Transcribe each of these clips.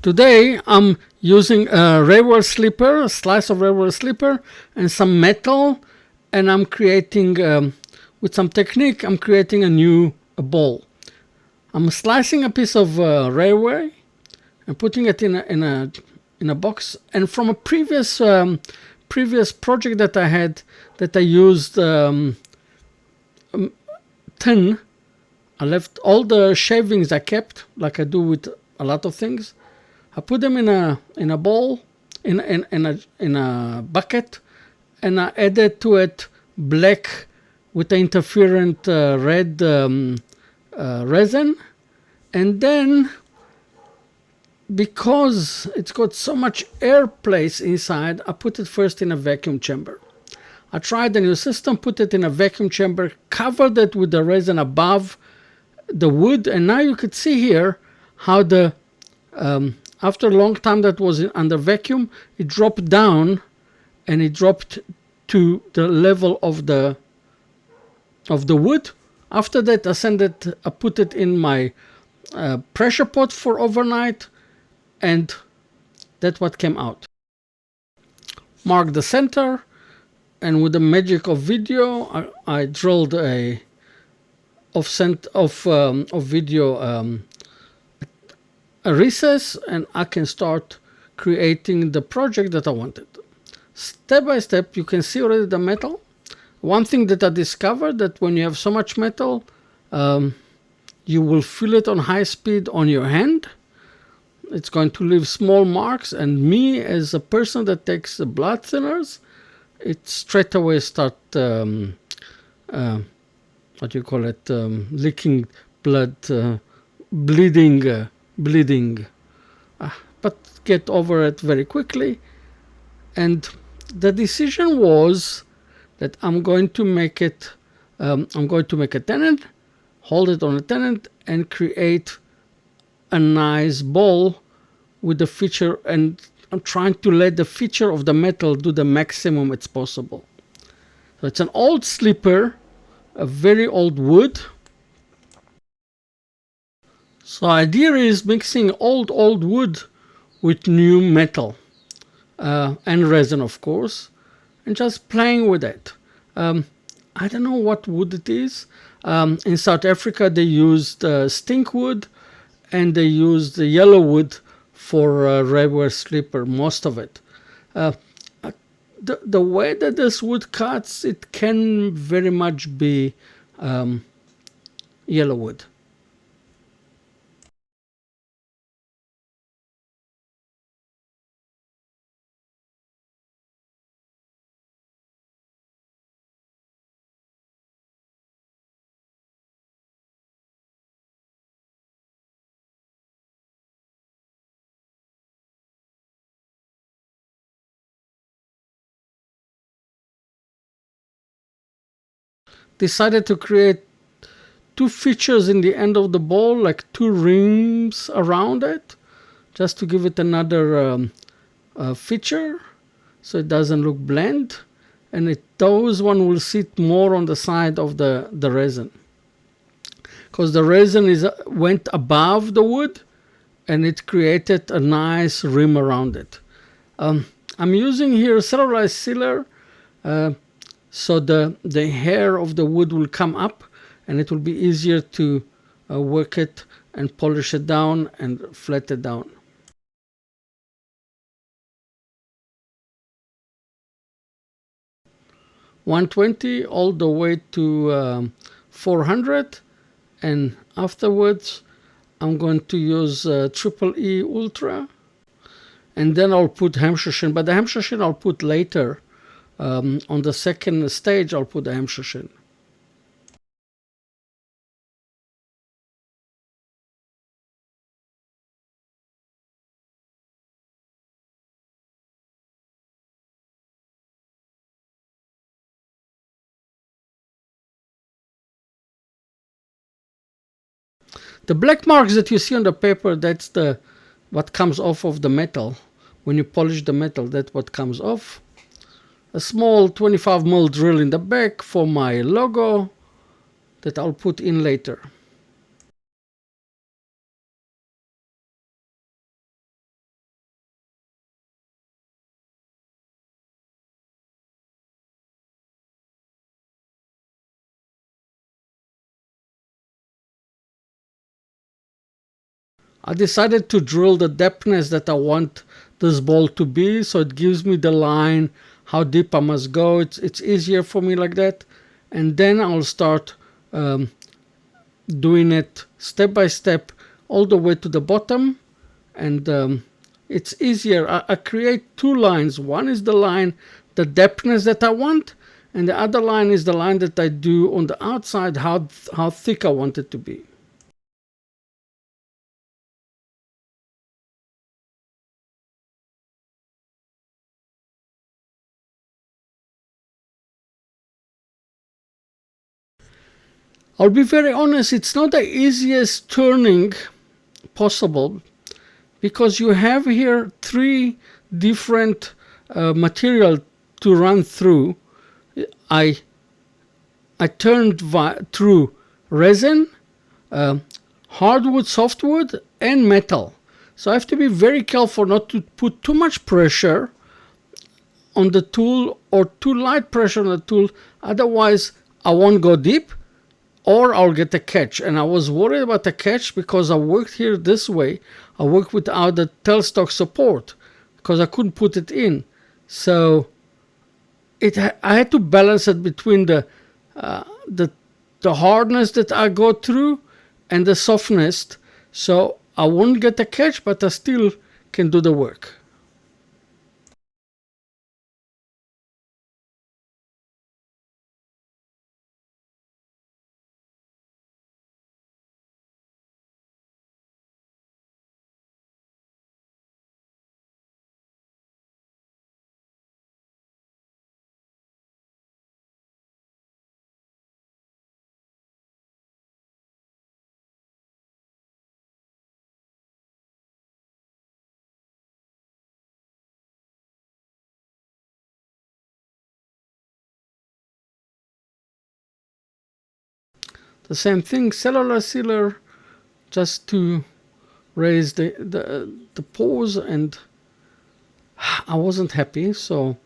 Today I'm using a railway slipper, a slice of railway slipper, and some metal, and I'm creating, with some technique, I'm creating a new ball. I'm slicing a piece of railway and putting it in a box. And from a previous project that I had, that I used tin, I left all the shavings I kept, like I do with a lot of things. I put them in a bowl, in a bucket, and I added to it black with the interferent red resin. And then, because it's got so much air place inside, I put it first in a vacuum chamber. I tried the new system, put it in a vacuum chamber, covered it with the resin above the wood, and now you could see here how the after a long time that was under vacuum, it dropped down, and it dropped to the level of the wood. After that, I put it in my pressure pot for overnight, and that's what came out. Mark the center, and with the magic of video, I drilled a video a recess, and I can start creating the project that I wanted. Step by step, you can see already the metal. One thing that I discovered, that when you have so much metal, you will feel it on high speed on your hand. It's going to leave small marks, and me as a person that takes the blood thinners, it straight away start leaking blood, bleeding, but get over it very quickly. And the decision was that I'm going to make a tenon, hold it on a tenon, and create a nice ball with the feature, and I'm trying to let the feature of the metal do the maximum it's possible. So it's an old slipper, a very old wood. So idea is mixing old wood with new metal and resin, of course, and just playing with it. I don't know what wood it is. In South Africa, they used stink wood, and they used the yellow wood for railway slipper, most of it. The way that this wood cuts, it can very much be yellow wood. Decided to create two features in the end of the ball, like two rings around it, just to give it another feature, so it doesn't look bland, and those one will sit more on the side of the resin, because the resin went above the wood, and it created a nice rim around it. I'm using here cellulose sealer, so the hair of the wood will come up, and it will be easier to work it and polish it down and flat it down. $120 all the way to $400, and afterwards I'm going to use Triple E Ultra, and then I'll put Hemschuschen, but the Hemschuschen I'll put later. On the second stage, I'll put the Hemschuschen. The black marks that you see on the paper, that's what comes off of the metal. When you polish the metal, that's what comes off. A small 25mm drill in the back for my logo that I'll put in later. I decided to drill the depthness that I want this ball to be, so it gives me the line how deep I must go. It's easier for me like that. And then I'll start doing it step by step all the way to the bottom. And it's easier. I create two lines. One is the line, the depthness that I want, and the other line is the line that I do on the outside, how thick I want it to be. I'll be very honest, it's not the easiest turning possible because you have here three different material to run through. I turned through resin, hardwood, softwood, and metal. So I have to be very careful not to put too much pressure on the tool or too light pressure on the tool. Otherwise, I won't go deep or I'll get a catch. And I was worried about the catch because I worked here this way. I worked without the tailstock support because I couldn't put it in. So I had to balance it between the hardness that I go through and the softness. So I won't get a catch, but I still can do the work. The same thing, cellular sealer, just to raise the pores, and I wasn't happy. So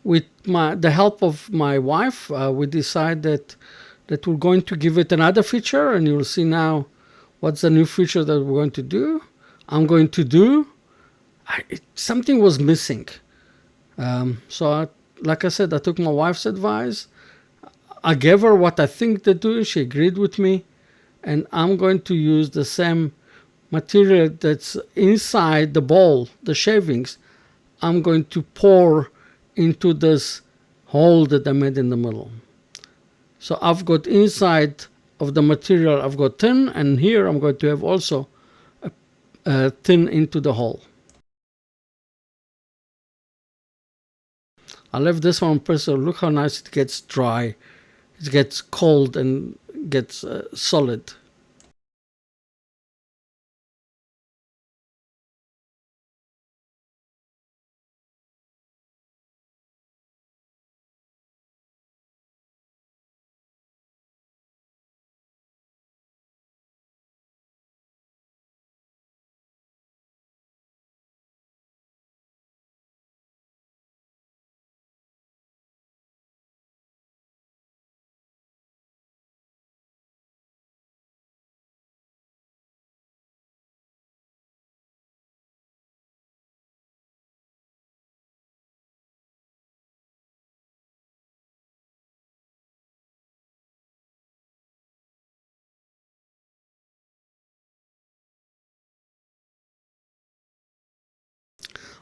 with the help of my wife, we decided that we're going to give it another feature, and you'll see now what's the new feature that we're going to do. I'm going to do something was missing. Like I said, I took my wife's advice. I gave her what I think to do. She agreed with me, and I'm going to use the same material that's inside the bowl, the shavings. I'm going to pour into this hole that I made in the middle. So I've got inside of the material, I've got thin, and here I'm going to have also a thin into the hole. I left this one on purpose. Look how nice it gets dry. It gets cold and gets solid.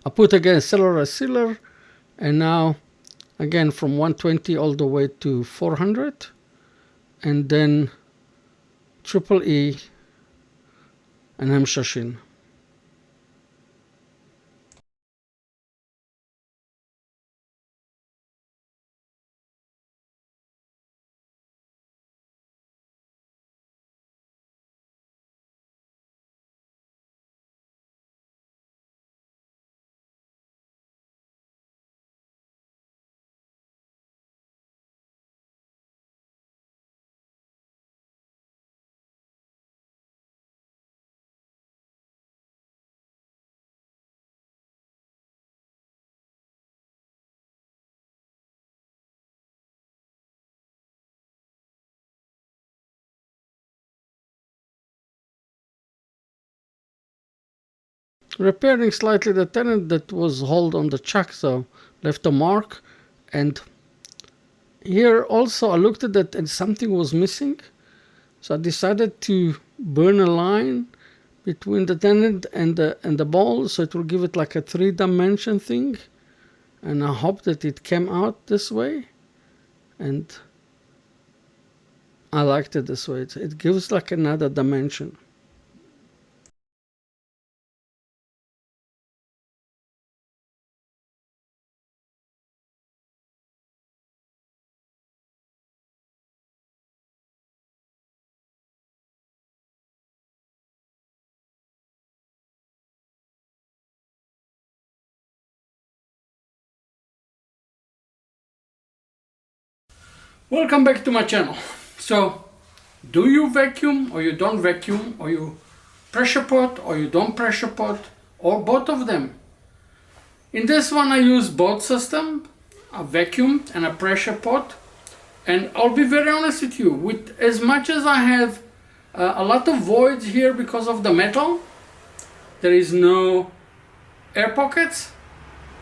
I put again cellular sealer, and now again from 120 all the way to 400, and then triple E and Hemshashin. repairing slightly the tenon that was held on the chuck, so left a mark. And here also I looked at that and something was missing, so I decided to burn a line between the tenon and the ball, so it will give it like a 3-dimension thing. And I hope that it came out this way, and I liked it this way. It gives like another dimension. Welcome back to my channel. So, do you vacuum or you don't vacuum, or you pressure pot or you don't pressure pot, or both of them? In this one I use both system, a vacuum and a pressure pot. And I'll be very honest with you, with as much as I have a lot of voids here because of the metal, there is no air pockets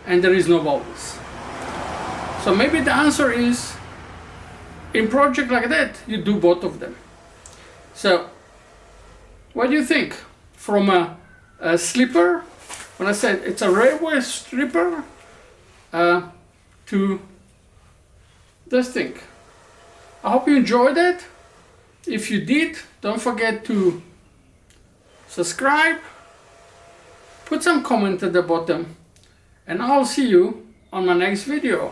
and there is no bubbles. So maybe the answer is, in project like that, you do both of them. So, what do you think? From a slipper, when I said it's a railway stripper, to this thing. I hope you enjoyed it. If you did, don't forget to subscribe, put some comment at the bottom, and I'll see you on my next video.